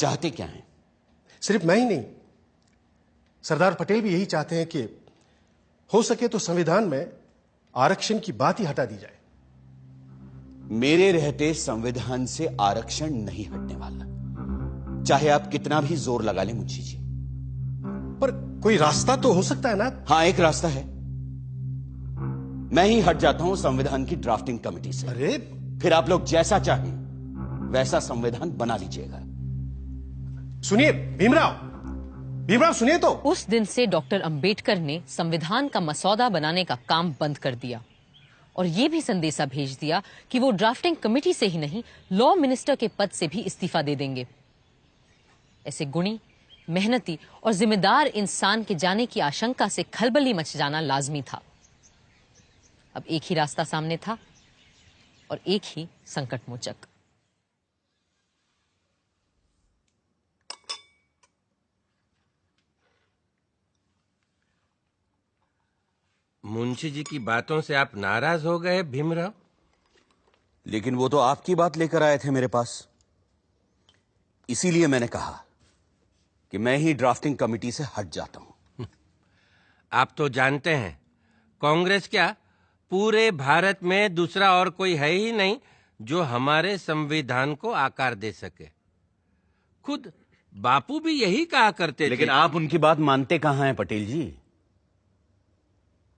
चाहते क्या हैं? सिर्फ मैं ही नहीं, सरदार पटेल भी यही चाहते हैं कि हो सके तो संविधान में आरक्षण की बात ही हटा दी जाए। मेरे रहते संविधान से आरक्षण नहीं हटने वाला, चाहे आप कितना भी जोर लगा लें मुंशी जी। पर कोई रास्ता तो हो सकता है ना? हां, एक रास्ता है। मैं ही हट जाता हूं संविधान की ड्राफ्टिंग कमेटी से। अरे फिर आप लोग जैसा चाहें वैसा संविधान बना लीजिएगा। सुनिए भीमराव, भीमराव सुनिए तो। उस दिन से डॉक्टर अंबेडकर ने संविधान का मसौदा बनाने का काम बंद कर दिया और ये भी संदेशा भेज दिया कि वो ड्राफ्टिंग कमेटी से ही नहीं, लॉ मिनिस्टर के पद से भी इस्तीफा दे देंगे। ऐसे गुणी, मेहनती और जिम्मेदार इंसान के जाने की आशंका से खलबली मच जाना लाजमी था। अब एक ही रास्ता सामने था और एक ही संकट मोचक। मुंशी जी की बातों से आप नाराज हो गए भीमराव? लेकिन वो तो आपकी बात लेकर आए थे मेरे पास, इसीलिए मैंने कहा कि मैं ही ड्राफ्टिंग कमेटी से हट जाता हूं। आप तो जानते हैं, कांग्रेस क्या, पूरे भारत में दूसरा और कोई है ही नहीं जो हमारे संविधान को आकार दे सके। खुद बापू भी यही कहा करते थे। लेकिन आप उनकी बात मानते कहां हैं पटेल जी?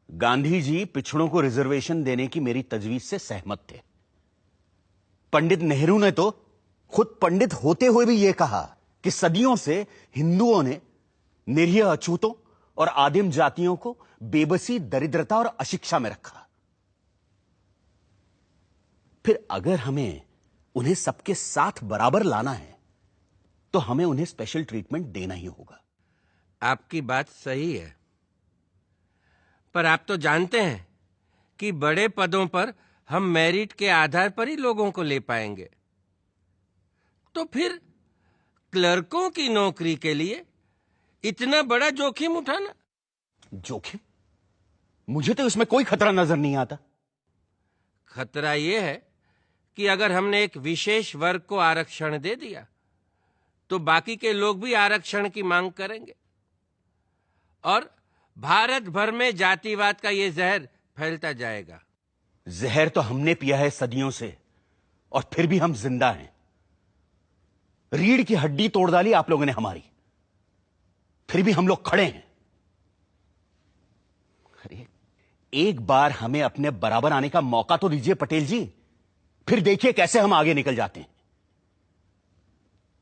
गांधी जी पिछड़ों को रिजर्वेशन देने की मेरी तजवीज से सहमत थे। पंडित नेहरू ने तो खुद पंडित होते हुए भी यह कहा कि सदियों से हिंदुओं ने निरीह अछूतों और आदिम जातियों को बेबसी, दरिद्रता और अशिक्षा में रखा। फिर अगर हमें उन्हें सबके साथ बराबर लाना है तो हमें उन्हें स्पेशल ट्रीटमेंट देना ही होगा। आपकी बात सही है, पर आप तो जानते हैं कि बड़े पदों पर हम मेरिट के आधार पर ही लोगों को ले पाएंगे। तो फिर क्लर्कों की नौकरी के लिए इतना बड़ा जोखिम उठाना? जोखिम? मुझे तो इसमें कोई खतरा नजर नहीं आता। खतरा यह है कि अगर हमने एक विशेष वर्ग को आरक्षण दे दिया तो बाकी के लोग भी आरक्षण की मांग करेंगे और भारत भर में जातिवाद का यह जहर फैलता जाएगा। जहर तो हमने पिया है सदियों से और फिर भी हम जिंदा हैं। रीढ़ की हड्डी तोड़ डाली आप लोगों ने हमारी, फिर भी हम लोग खड़े हैं। अरे एक बार हमें अपने बराबर आने का मौका तो दीजिए पटेल जी, फिर देखिए कैसे हम आगे निकल जाते हैं।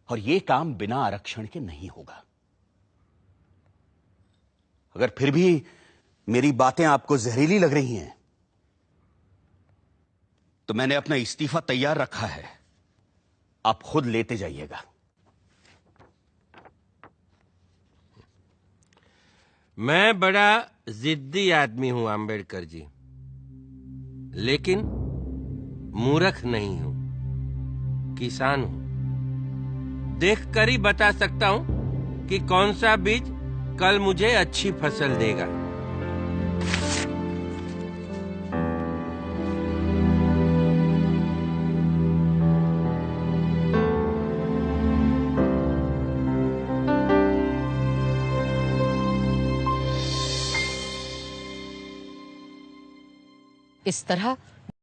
और यह काम बिना आरक्षण के नहीं होगा। अगर फिर भी मेरी बातें आपको जहरीली लग रही हैं तो मैंने अपना इस्तीफा तैयार रखा है, आप खुद लेते जाइएगा। मैं बड़ा जिद्दी आदमी हूं अंबेडकर जी, लेकिन मूर्ख नहीं हूं, किसान हूं। देखकर ही बता सकता हूं कि कौन सा बीज कल मुझे अच्छी फसल देगा। इस तरह